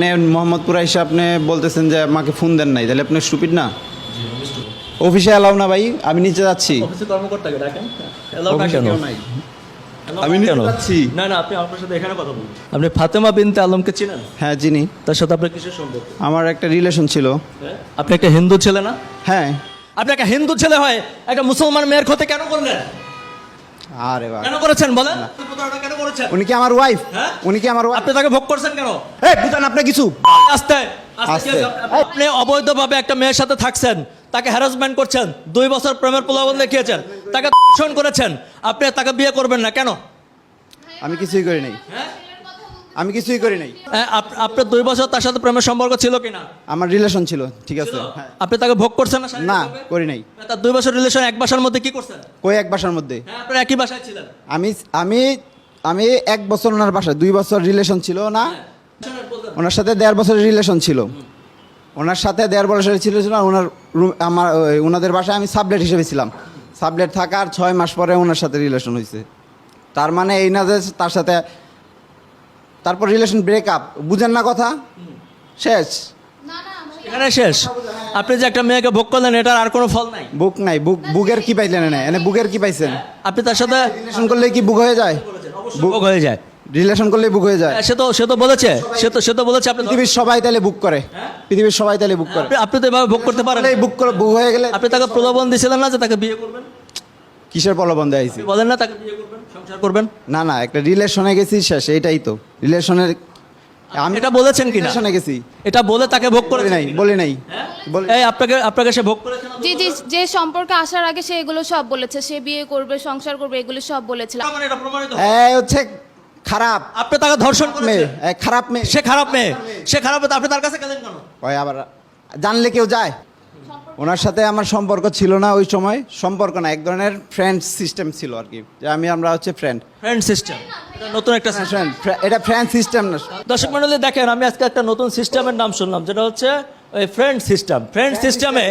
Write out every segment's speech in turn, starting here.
মানে মোহাম্মদপুরা এসে আপনি বলতেছেন যে আমাকে ফোন দেন নাই, তাহলে আপনি স্টুপিড না? অফিসে এলাও না ভাই, আমি নিচে যাচ্ছি। অফিসে কর্মকর্তাকে ডাকেন। অফিসে কেউ নাই। আমি নিচে যাচ্ছি। না না, আপনি আপনার সাথে এখানে কথা বলুন। আপনি ফাতেমা বিনতে আলমকে চিনেন? হ্যাঁ চিনি। তার সাথে আপনার কিসের সম্পর্ক? আমার একটা রিলেশন ছিল। আপনি একটা হিন্দু ছেলে না? হ্যাঁ। আপনি একটা হিন্দু ছেলে হয় একটা মুসলমান মেয়ের ক্ষতি কেন করলেন? আরে বাবা, কেন করেছেন বলেন? কেন করেছেন? উনি কি আমার ওয়াইফ? হ্যাঁ? উনি কি আমার ওয়াইফ? আপনি তাকে ভোগ করছেন কেন? এই বুঝান আপনি কিছু। আস্তে আস্তে। আস্তে। আপনি অবৈধভাবে একটা মেয়ের সাথে থাকছেন, তাকে হ্যারাসমেন্ট করছেন, 2 বছর প্রেমের প্রলোভন দেখিয়েছেন, তাকে ধর্ষণ করেছেন, আপনি তাকে বিয়ে করবেন না কেন? আমি কিছুই করি নাই। আমি কিছুই করি নাই। আপনার 2 বছর তার সাথে প্রেমের সম্পর্ক ছিল কিনা? আমার রিলেশন ছিল, ঠিক আছে। হ্যাঁ। আপনি তাকে ভোগ করছেন না? না, করি নাই। তার 2 বছর রিলেশন এক বাসার মধ্যে কি করছেন? কই এক বাসার মধ্যে? হ্যাঁ, আপনারা একই বাসায় ছিলেন। আমি আমি আমি 1 বছর ওনার বাসায়, 2 বছর রিলেশন ছিল না। ওনার সাথে 1.5 বছরের রিলেশন ছিল। ওনার সাথে 1.5 বছরের ছিল না। ওনার ওনাদের বাসায় আমি সাবলেট হিসেবে ছিলাম। সাবলেট থাকার 6 মাস পরে ওনার সাথে রিলেশন হয়েছে। তার মানে এই না যে তার সাথে তারপর রিলেশন ব্রেকআপ। বুঝেন না কথা? শেষ। এখানে শেষ। আপনি যে একটা মেয়েকে ভোগ করলেন, এটার আর কোনো ফল নাই। বুক নাই। বুকের কি পাইলেন? না এনে বুকের কি পাইছেন? আপনি তার সাথে রিলেশন করলে কি বুক হয়ে যায়? ভোগ হয়ে যায়। রিলেশন করলে বুক হয়ে যায়। সে তো বলেছে, সে তো বলেছে আপনি পৃথিবীর সবাই তাহলে বুক করে। পৃথিবীর সবাই তাহলে বুক করে। আপনি তো এভাবে ভোগ করতে পারেন। বুক করে বুক হয়ে গেলে আপনি তাকে প্রলোভন দিয়েছিলেন না যে তাকে বিয়ে করবেন? কিসের প্রলোভন দেয়াইছি? বলেন না তাকে বিয়ে করবেন, সংসার করবেন? না না, একটা রিলেশনে গেছি, শেষ। এইটাই তো রিলেশনের। আমি এটা বলেছেন কিনা? রিলেশনে গেছি, এটা বলে তাকে ভোগ করে বলি নাই, বলি নাই। এই আপনাকে সে ভোগ করেছে না? জি জি, যে সম্পর্কে আসার আগে সে এগুলো সব বলেছে, সে বিয়ে করবে, সংসার করবে, এগুলো সব বলেছিল। মানে এটা প্রমাণিত। এই হচ্ছে খারাপ আপনি তাকে ধর্ষণ মেয়ে, করেছেন। খারাপ মেয়ে। সে খারাপ মেয়ে, সে খারাপ মেয়ে, আপনি তার কাছে গেলেন কেন? ওই আবার জানলে কেউ যায়? ওনার সাথে আমার সম্পর্ক ছিল না ওই সময়। সম্পর্ক না, এক ধরনের ফ্রেন্ড সিস্টেম ছিল আর কি, যে আমরা হচ্ছে ফ্রেন্ড। ফ্রেন্ড সিস্টেম, নতুন একটা system। এটা ফ্রেন্ড সিস্টেম না। দর্শক মণ্ডলী দেখেন, আমি আজকে একটা নতুন সিস্টেমের নাম শুনলাম, যেটা হচ্ছে ওই ফ্রেন্ড সিস্টেম। ফ্রেন্ড সিস্টেমে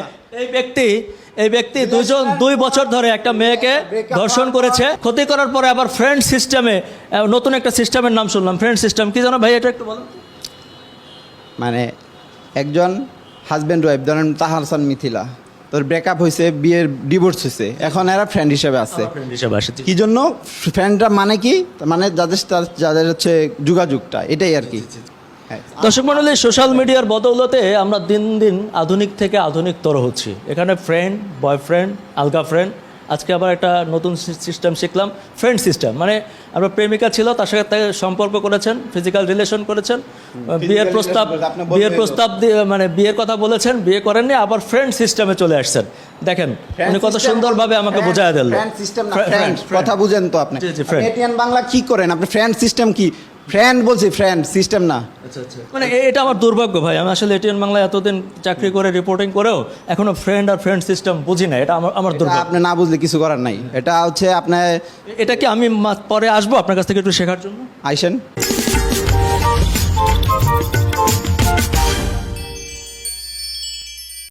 এই ব্যক্তি 2 বছর ধরে একটা মেয়েকে ধর্ষণ করেছে, ক্ষতি করার পরে আবার ফ্রেন্ড সিস্টেমে নতুন একটা সিস্টেমের নাম শুনলাম। ফ্রেন্ড সিস্টেম কি জানো ভাই, এটা একটু বলুন। মানে একজন হাজব্যান্ড ওয়াইফ, ধরেন তাহার হাসান মিথিলা, তোর ব্রেকআপ হয়েছে, বিয়ের ডিভোর্স হয়েছে, এখন এরা ফ্রেন্ড হিসেবে আছে। ফ্রেন্ড হিসেবে আসে। কি জন্য ফ্রেন্ডরা? মানে কি, মানে যাদের হচ্ছে যোগাযোগটা, এটাই আর কি। হ্যাঁ। দর্শক মণ্ডলী, সোশ্যাল মিডিয়ার বদৌলতে আমরা দিন দিন আধুনিক থেকে আধুনিকতর হচ্ছি। এখানে ফ্রেন্ড, বয়ফ্রেন্ড, আলগা ফ্রেন্ড, আজকে আবার একটা নতুন সিস্টেম শিখলাম, ফ্রেন্ড সিস্টেম। মানে আপনার প্রেমিকা ছিল, তার সাথে তাকে সম্পর্ক করেছেন, ফিজিক্যাল রিলেশন করেছেন, বিয়ের প্রস্তাব দিয়ে মানে বিয়ের কথা বলেছেন, বিয়ে করেননি, আবার ফ্রেন্ড সিস্টেমে চলে আসছেন। দেখেন উনি কত সুন্দরভাবে আমাকে বোঝায় দিলেন। ফ্রেন্ড সিস্টেম না, ফ্রেন্ড কথা বুঝেন তো আপনি? জি, জি, friend। এটিএন বাংলা কি করেন আপনি? ফ্রেন্ড সিস্টেম কি? ফ্রেন্ড বলছি, ফ্রেন্ড সিস্টেম না। মানে এটা আমার দুর্ভাগ্য ভাই, আমি আসলে এটিএন বাংলায় এতদিন চাকরি করে রিপোর্টিং করেও এখনো ফ্রেন্ড আর ফ্রেন্ড সিস্টেম বুঝি না। এটা আমার দুর্ভাগ্য। আপনি না বুঝলে কিছু করার নাই। এটা হচ্ছে আপনার। এটা কি আমি পরে আসবো আপনার কাছ থেকে একটু শেখার জন্য? আইসেন।